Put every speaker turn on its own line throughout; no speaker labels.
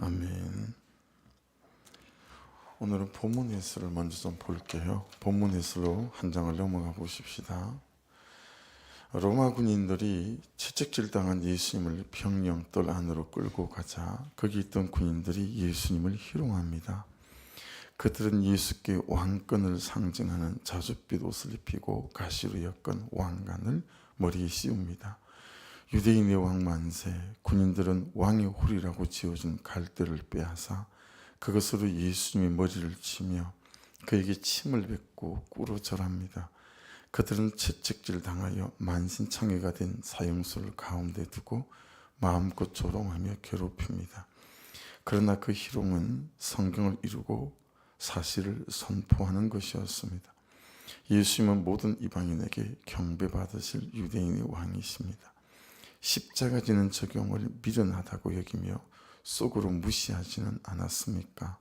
아멘. 오늘은 본문 예수를 먼저 좀 볼게요. 본문 예수로 한 장을 넘어가 보십시다. 로마 군인들이 채찍질 당한 예수님을 병영돌 안으로 끌고 가자 거기 있던 군인들이 예수님을 희롱합니다. 그들은 예수께 왕권을 상징하는 자줏빛 옷을 입히고 가시로 엮은 왕관을 머리에 씌웁니다. 유대인의 왕 만세, 군인들은 왕의 홀이라고 지어준 갈대를 빼앗아 그것으로 예수님의 머리를 치며 그에게 침을 뱉고 꿇어 절합니다. 그들은 채찍질 당하여 만신창이가 된 사형수를 가운데 두고 마음껏 조롱하며 괴롭힙니다. 그러나 그 희롱은 성경을 이루고 사실을 선포하는 것이었습니다. 예수님은 모든 이방인에게 경배받으실 유대인의 왕이십니다. 십자가 지는 적용을 미련하다고 여기며 속으로 무시하지는 않았습니까?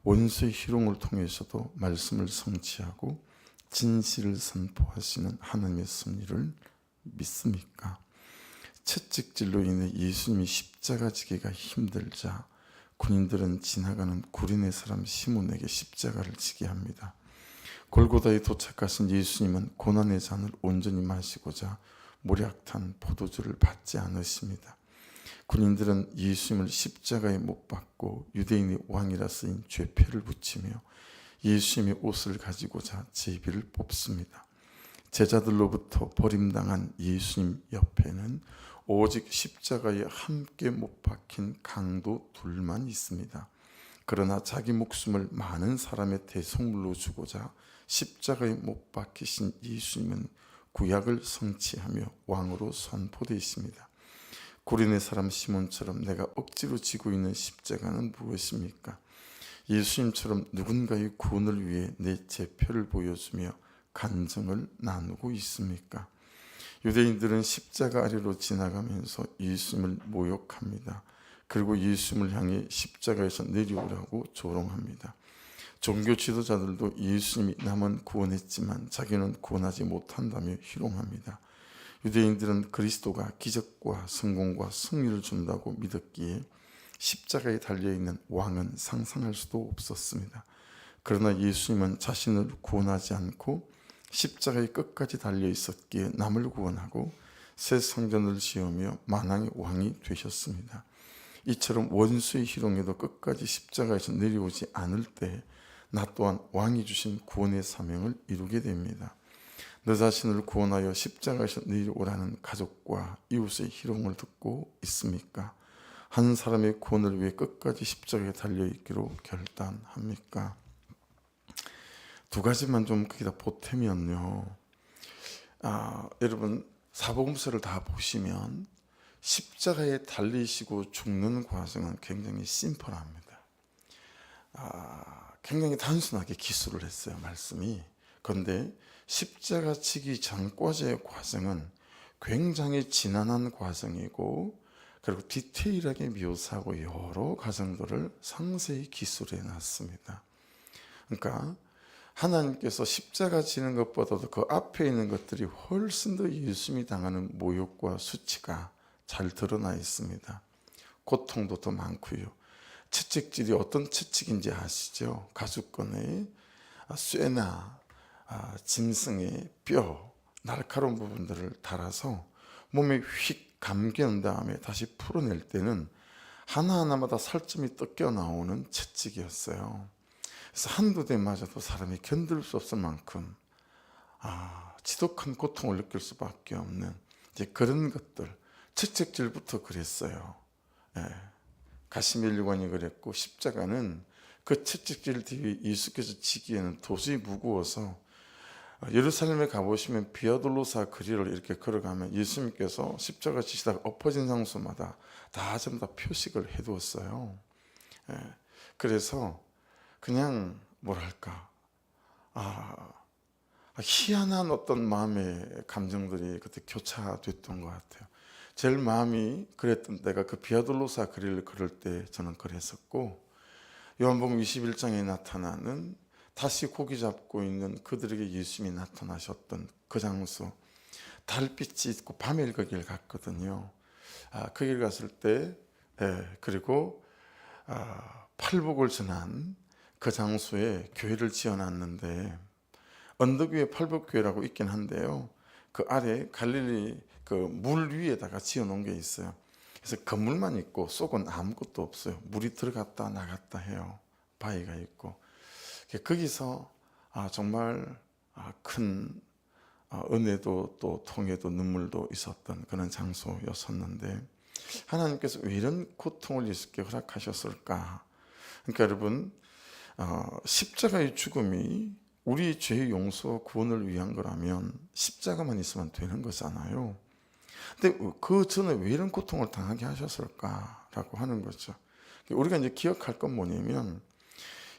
원수의 희롱을 통해서도 말씀을 성취하고 진실을 선포하시는 하나님의 섭리를 믿습니까? 채찍질로 인해 예수님이 십자가 지기가 힘들자 군인들은 지나가는 구레네 사람 시몬에게 십자가를 지게 합니다. 골고다에 도착하신 예수님은 고난의 잔을 온전히 마시고자 모략탄 포도주를 받지 않으십니다. 군인들은 예수님을 십자가에 못 박고 유대인의 왕이라 쓰인 죄패를 붙이며 예수님의 옷을 가지고자 제비를 뽑습니다. 제자들로부터 버림당한 예수님 옆에는 오직 십자가에 함께 못 박힌 강도 둘만 있습니다. 그러나 자기 목숨을 많은 사람의 대속물로 주고자 십자가에 못 박히신 예수님은 구약을 성취하며 왕으로 선포되십니다. 구레네 사람 시몬처럼 내가 억지로 지고 있는 십자가는 무엇입니까? 예수님처럼 누군가의 구원을 위해 내 제표를 보여주며 간증을 나누고 있습니까? 유대인들은 십자가 아래로 지나가면서 예수님을 모욕합니다. 그리고 예수님을 향해 십자가에서 내려오라고 조롱합니다. 종교 지도자들도 예수님이 남은 구원했지만 자기는 구원하지 못한다며 희롱합니다. 유대인들은 그리스도가 기적과 성공과 승리를 준다고 믿었기에 십자가에 달려있는 왕은 상상할 수도 없었습니다. 그러나 예수님은 자신을 구원하지 않고 십자가에 끝까지 달려있었기에 남을 구원하고 새 성전을 지으며 만왕의 왕이 되셨습니다. 이처럼 원수의 희롱에도 끝까지 십자가에서 내려오지 않을 때 나 또한 왕이 주신 구원의 사명을 이루게 됩니다. 너 자신을 구원하여 십자가에서 내려오라는 가족과 이웃의 희롱을 듣고 있습니까? 한 사람의 구원을 위해 끝까지 십자가에 달려있기로 결단합니까? 두 가지만 좀 거기다 보태면요. 여러분 사복음서를 다 보시면 십자가에 달리시고 죽는 과정은 굉장히 심플합니다. 굉장히 단순하게 기술을 했어요, 말씀이. 그런데 십자가 지기 전까지의 과정은 굉장히 지난한 과정이고 그리고 디테일하게 묘사하고 여러 과정들을 상세히 기술해 놨습니다. 그러니까 하나님께서 십자가 지는 것보다도 그 앞에 있는 것들이 훨씬 더 예수님이 당하는 모욕과 수치가 잘 드러나 있습니다. 고통도 더 많고요. 채찍질이 어떤 채찍인지 아시죠? 가죽끈의 쇠나 짐승의 뼈, 날카로운 부분들을 달아서 몸에 휙 감겨놓은 다음에 다시 풀어낼 때는 하나하나마다 살점이 뜯겨 나오는 채찍이었어요. 그래서 한두 대 맞아도 사람이 견딜 수 없을 만큼 지독한 고통을 느낄 수밖에 없는 이제 그런 것들, 채찍질부터 그랬어요. 가시멜리관이 그랬고 십자가는 그 채찍질 뒤에 예수께서 지기에는 도저히 무거워서 예루살렘에 가보시면 비아돌로사 거리를 이렇게 걸어가면 예수님께서 십자가 지시다가 엎어진 장소마다 다 전부 다 표식을 해두었어요. 그래서 그냥 뭐랄까 희한한 어떤 마음의 감정들이 그때 교차됐던 것 같아요. 제일 마음이 그랬던 때가 그 비아돌로사 거리를 걸을 때 저는 그랬었고, 요한복음 21장에 나타나는 다시 고기 잡고 있는 그들에게 예수님이 나타나셨던 그 장소, 달빛이 있고 밤에 거기를 갔거든요. 그 길 갔을 때 그리고 팔복을 전한 그 장소에 교회를 지어놨는데 언덕 위에 팔복교회라고 있긴 한데요. 그 아래 갈릴리 그 물 위에다가 지어놓은 게 있어요. 그래서 건물만 있고 속은 아무것도 없어요. 물이 들어갔다 나갔다 해요. 바위가 있고 거기서 정말 큰 은혜도 또 통해도 눈물도 있었던 그런 장소였었는데 하나님께서 왜 이런 고통을 예수께 허락하셨을까? 그러니까 여러분 십자가의 죽음이 우리 죄의 용서와 구원을 위한 거라면 십자가만 있으면 되는 거잖아요. 근데 그 전에 왜 이런 고통을 당하게 하셨을까라고 하는 거죠. 우리가 이제 기억할 건 뭐냐면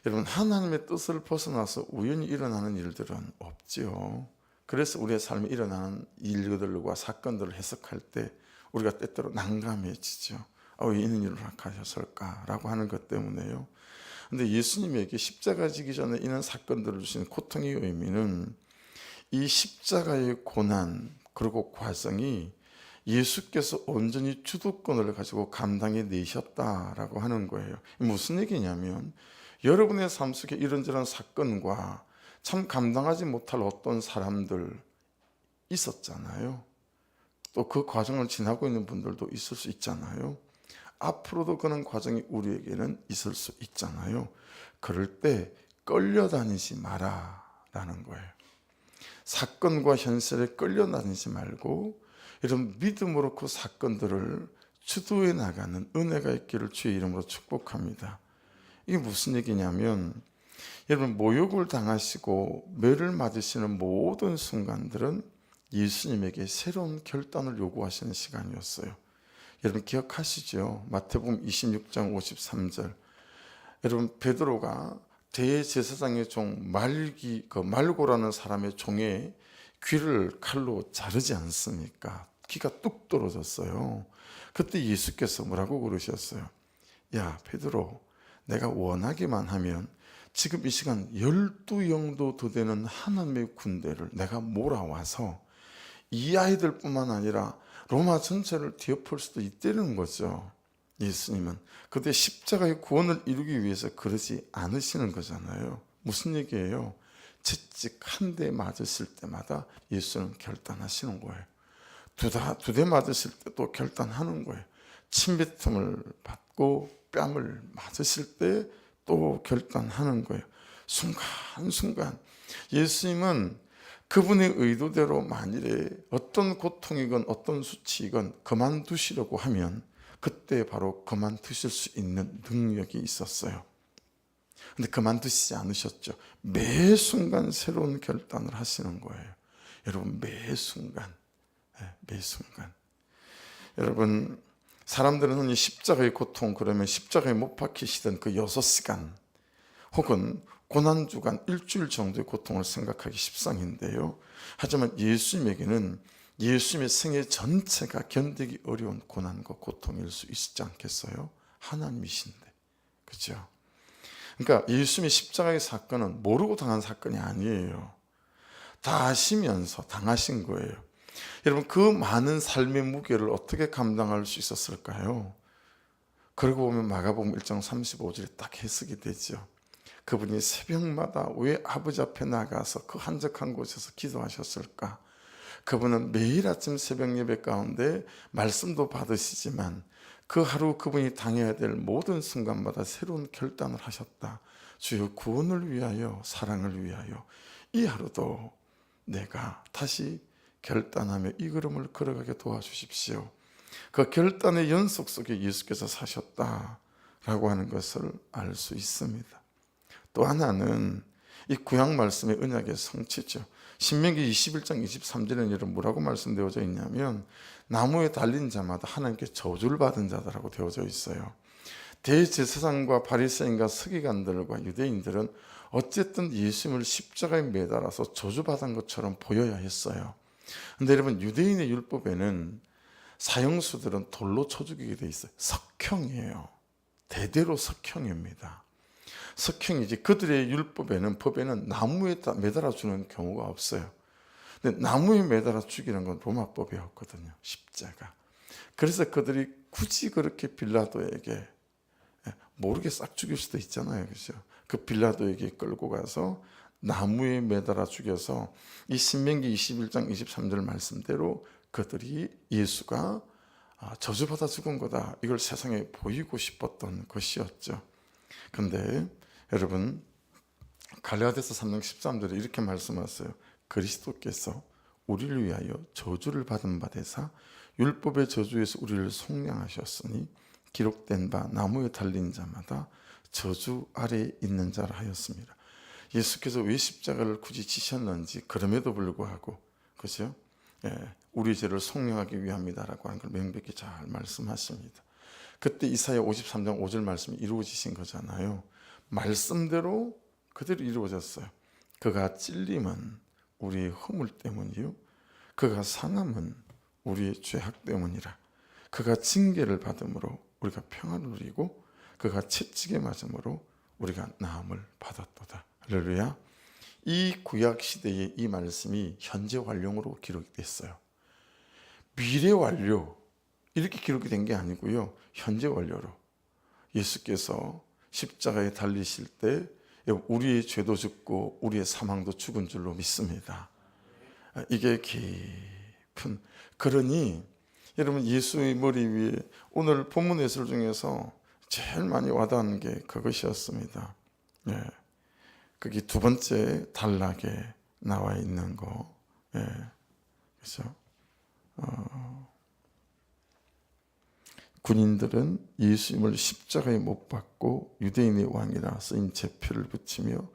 여러분 하나님의 뜻을 벗어나서 우연히 일어나는 일들은 없지요. 그래서 우리의 삶에 일어나는 일들과 사건들을 해석할 때 우리가 때때로 난감해지죠. 왜 이런 일을 허락하셨을까라고 하는 것 때문에요. 근데 예수님에게 십자가 지기 전에 이런 사건들을 주신 고통의 의미는 이 십자가의 고난 그리고 과정이 예수께서 온전히 주도권을 가지고 감당해 내셨다라고 하는 거예요. 무슨 얘기냐면 여러분의 삶 속에 이런저런 사건과 참 감당하지 못할 어떤 사람들 있었잖아요. 또 그 과정을 지나고 있는 분들도 있을 수 있잖아요. 앞으로도 그런 과정이 우리에게는 있을 수 있잖아요. 그럴 때 끌려다니지 마라라는 거예요. 사건과 현실에 끌려다니지 말고 이런 믿음으로 그 사건들을 주도해 나가는 은혜가 있기를 주의 이름으로 축복합니다. 이게 무슨 얘기냐면 여러분 모욕을 당하시고 매를 맞으시는 모든 순간들은 예수님에게 새로운 결단을 요구하시는 시간이었어요. 여러분 기억하시죠? 마태복음 26장 53절. 여러분 베드로가 대제사장의 종 말고라는 사람의 종의 귀를 칼로 자르지 않습니까? 귀가 뚝 떨어졌어요. 그때 예수께서 뭐라고 그러셨어요? 야 베드로, 내가 원하기만 하면 지금 이 시간 12영도 더 되는 하나님의 군대를 내가 몰아와서 이 아이들뿐만 아니라 로마 전체를 뒤엎을 수도 있다는 거죠. 예수님은 그때 십자가의 구원을 이루기 위해서 그러지 않으시는 거잖아요. 무슨 얘기예요? 채찍 한 대 맞으실 때마다 예수는 결단하시는 거예요. 두 대 맞으실 때도 결단하는 거예요. 침뱉음을 받고 뺨을 맞으실 때 또 결단하는 거예요. 순간순간 예수님은 그분의 의도대로 만일에 어떤 고통이건 어떤 수치이건 그만두시려고 하면 그때 바로 그만두실 수 있는 능력이 있었어요. 근데 그만두시지 않으셨죠. 매 순간 새로운 결단을 하시는 거예요. 여러분 매 순간 매 순간 여러분 사람들은 흔히 십자가의 고통 그러면 십자가에 못 박히시던 그 6시간 혹은 고난주간 일주일 정도의 고통을 생각하기 십상인데요. 하지만 예수님에게는 예수님의 생애 전체가 견디기 어려운 고난과 고통일 수 있지 않겠어요? 하나님이신데. 그렇죠? 그러니까 예수님의 십자가의 사건은 모르고 당한 사건이 아니에요. 다 아시면서 당하신 거예요. 여러분 그 많은 삶의 무게를 어떻게 감당할 수 있었을까요? 그러고 보면 마가복음 1장 35절에 딱 해석이 되죠. 그분이 새벽마다 왜 아버지 앞에 나가서 그 한적한 곳에서 기도하셨을까? 그분은 매일 아침 새벽 예배 가운데 말씀도 받으시지만 그 하루 그분이 당해야 될 모든 순간마다 새로운 결단을 하셨다. 주여 구원을 위하여 사랑을 위하여 이 하루도 내가 다시 결단하며 이 걸음을 걸어가게 도와주십시오. 그 결단의 연속 속에 예수께서 사셨다라고 하는 것을 알 수 있습니다. 또 하나는 이 구약 말씀의 언약의 성취죠. 신명기 21장 23절에는 여러분 뭐라고 말씀되어져 있냐면 나무에 달린 자마다 하나님께 저주를 받은 자다라고 되어져 있어요. 대제사장과 바리새인과 서기관들과 유대인들은 어쨌든 예수님을 십자가에 매달아서 저주받은 것처럼 보여야 했어요. 근데 여러분 유대인의 율법에는 사형수들은 돌로 쳐 죽이게 돼 있어요. 석형이에요. 대대로 석형입니다. 석형이지 그들의 율법에는 법에는 나무에 매달아 주는 경우가 없어요. 근데 나무에 매달아 죽이는 건 로마법이었거든요. 십자가. 그래서 그들이 굳이 그렇게 빌라도에게 모르게 싹 죽일 수도 있잖아요. 그죠? 그 빌라도에게 끌고 가서 나무에 매달아 죽여서 이 신명기 21장 23절 말씀대로 그들이 예수가 저주받아 죽은 거다, 이걸 세상에 보이고 싶었던 것이었죠. 근데 여러분, 갈라디아서 3장 13절에 이렇게 말씀하세요. 그리스도께서 우리를 위하여 저주를 받은 바 되사 율법의 저주에서 우리를 속량하셨으니 기록된 바 나무에 달린 자마다 저주 아래에 있는 자라 하였습니다. 예수께서 왜 십자가를 굳이 지셨는지, 그럼에도 불구하고, 그죠? 우리 죄를 속량하기 위함이다라고 하는 걸 명백히 잘 말씀하십니다. 그때 이사야 53장 5절 말씀이 이루어지신 거잖아요. 말씀대로 그대로 이루어졌어요. 그가 찔림은 우리의 허물 때문이요, 그가 상함은 우리의 죄악 때문이라. 그가 징계를 받음으로 우리가 평안을 누리고 그가 채찍에 맞음으로 우리가 나음을 받았도다. 할렐루야. 이 구약 시대의 이 말씀이 현재 완료로 기록이 됐어요. 미래 완료 이렇게 기록이 된 게 아니고요, 현재 완료로 예수께서 십자가에 달리실 때 우리의 죄도 죽고 우리의 사망도 죽은 줄로 믿습니다. 이게 깊은, 그러니 여러분, 예수의 머리 위에 오늘 본문 예술 중에서 제일 많이 와닿는 게 그것이었습니다. 거기 두 번째 단락에 나와 있는 거, 그렇죠? 군인들은 예수님을 십자가에 못 박고 유대인의 왕이라 쓰인 제표를 붙이며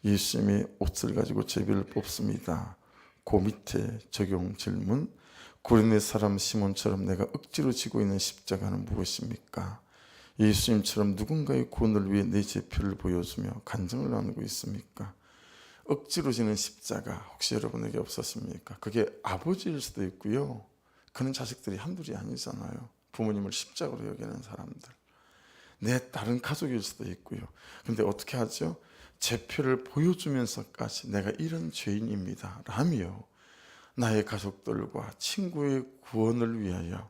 예수님의 옷을 가지고 제비를 뽑습니다. 그 밑에 적용 질문, 구레네 사람 시몬처럼 내가 억지로 지고 있는 십자가는 무엇입니까? 예수님처럼 누군가의 구원을 위해 내 제표를 보여주며 간증을 나누고 있습니까? 억지로 지는 십자가 혹시 여러분에게 없었습니까? 그게 아버지일 수도 있고요, 그런 자식들이 한둘이 아니잖아요. 부모님을 십자가로 여기는 사람들, 내 다른 가족일 수도 있고요. 근데 어떻게 하죠? 제표를 보여주면서까지 내가 이런 죄인입니다 라며 나의 가족들과 친구의 구원을 위하여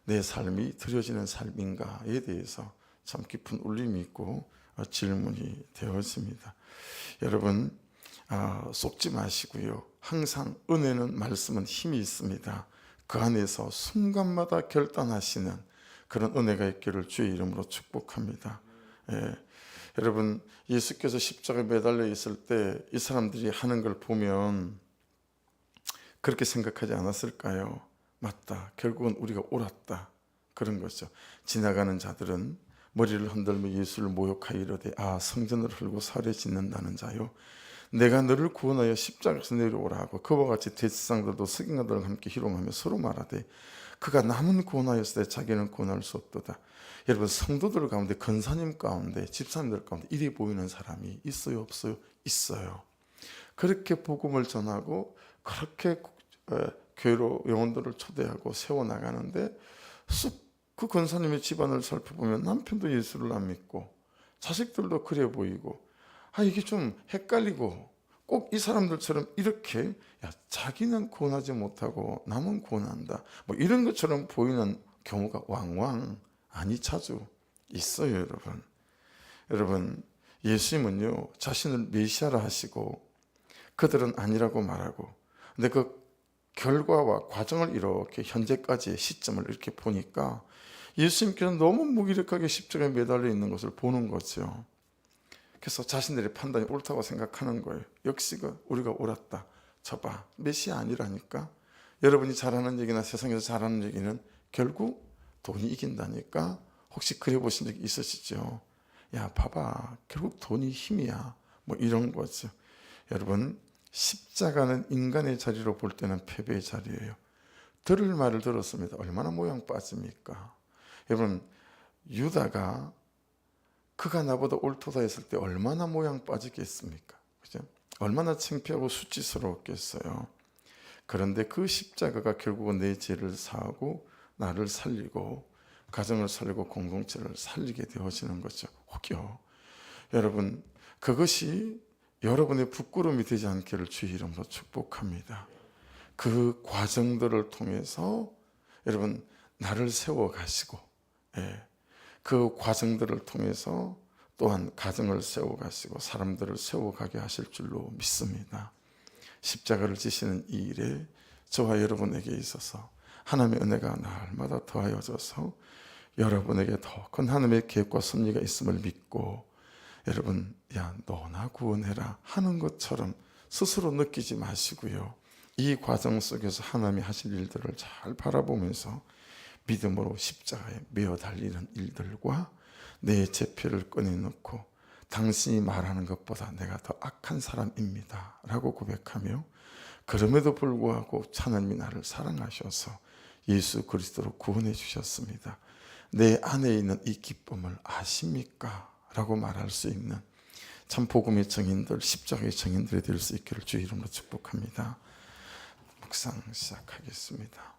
내 삶이 드려지는 삶인가에 대해서 참 깊은 울림이 있고 질문이 되어집니다. 여러분, 속지 마시고요, 항상 은혜는, 말씀은 힘이 있습니다. 그 안에서 순간마다 결단하시는 그런 은혜가 있기를 주의 이름으로 축복합니다. 여러분, 예수께서 십자가에 매달려 있을 때 이 사람들이 하는 걸 보면 그렇게 생각하지 않았을까요? 맞다, 결국은 우리가 옳았다, 그런 거죠. 지나가는 자들은 머리를 흔들며 예수를 모욕하여 이르되 성전을 헐고 살에 짓는다는 자요, 내가 너를 구원하여 십자가에서 내려오라 하고 그와 같이 대제사장들도 서기관들과 함께 희롱하며 서로 말하되 그가 남은 구원하였을 때 자기는 구원할 수 없도다. 여러분, 성도들 가운데, 권사님 가운데, 집사님들 가운데 이래 보이는 사람이 있어요, 없어요? 있어요. 그렇게 복음을 전하고 그렇게 교회로 영혼들을 초대하고 세워나가는데 그 권사님의 집안을 살펴보면 남편도 예수를 안 믿고 자식들도 그래 보이고, 이게 좀 헷갈리고, 꼭 이 사람들처럼 이렇게 자기는 구원하지 못하고 남은 구원한다, 뭐 이런 것처럼 보이는 경우가 왕왕, 아니 자주 있어요. 여러분, 예수님은요 자신을 메시아라 하시고 그들은 아니라고 말하고, 근데 그 결과와 과정을 이렇게 현재까지의 시점을 이렇게 보니까 예수님께서 너무 무기력하게 십자가에 매달려 있는 것을 보는 거죠. 그래서 자신들의 판단이 옳다고 생각하는 거예요. 역시 우리가 옳았다, 저봐, 메시아 아니라니까. 여러분이 잘하는 얘기나 세상에서 잘하는 얘기는 결국 돈이 이긴다니까. 혹시 그래 보신 적 있으시죠? 야, 봐봐, 결국 돈이 힘이야, 뭐 이런 거죠. 여러분, 십자가는 인간의 자리로 볼 때는 패배의 자리예요. 들을 말을 들었습니다. 얼마나 모양 빠집니까? 여러분, 유다가 그가 나보다 옳도다 했을 때 얼마나 모양 빠지겠습니까? 그죠? 얼마나 창피하고 수치스러웠겠어요. 그런데 그 십자가가 결국은 내 죄를 사하고 나를 살리고 가정을 살리고 공동체를 살리게 되어지는 거죠. 혹여 여러분, 그것이 여러분의 부끄러움이 되지 않기를 주의 이름으로 축복합니다. 그 과정들을 통해서 여러분 나를 세워가시고, 그 과정들을 통해서 또한 가정을 세워가시고 사람들을 세워가게 하실 줄로 믿습니다. 십자가를 지시는 이 일에 저와 여러분에게 있어서 하나님의 은혜가 날마다 더하여져서 여러분에게 더 큰 하나님의 계획과 섭리가 있음을 믿고, 여러분, 야 너나 구원해라 하는 것처럼 스스로 느끼지 마시고요, 이 과정 속에서 하나님이 하실 일들을 잘 바라보면서 믿음으로 십자가에 매어 달리는 일들과 내 제표를 꺼내놓고 당신이 말하는 것보다 내가 더 악한 사람입니다 라고 고백하며, 그럼에도 불구하고 하나님이 나를 사랑하셔서 예수 그리스도로 구원해 주셨습니다, 내 안에 있는 이 기쁨을 아십니까? 라고 말할 수 있는 참 복음의 증인들, 십자가의 증인들이 될 수 있기를 주의 이름으로 축복합니다. 묵상 시작하겠습니다.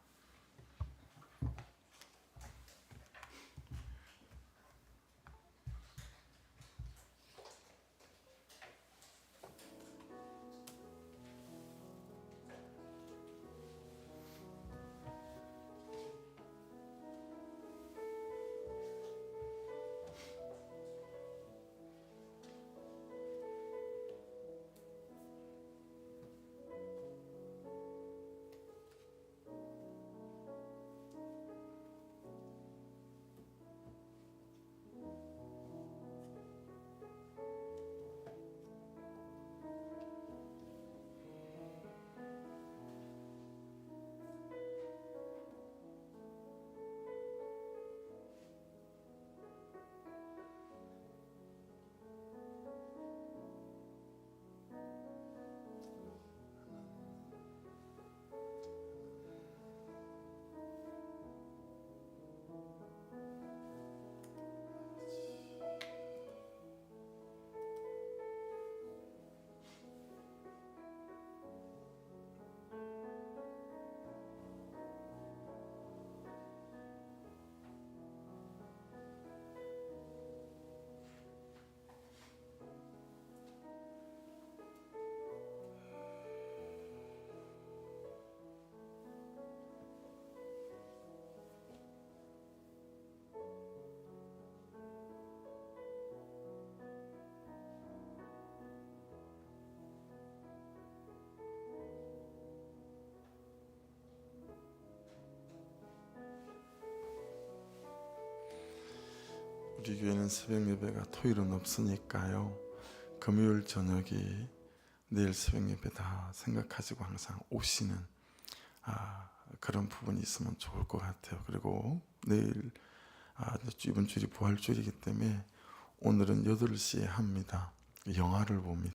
우리 교회는 새벽 예배가 토요일은 없으니까요, 금요일 저녁이 내일 새벽 예배다 생각하시고 항상 오시는 그런 부분이 있으면 좋을 것 같아요. 그리고 내일 이번 주일이 부활주일이기 때문에 오늘은 8시에 합니다. 영화를 봅니다.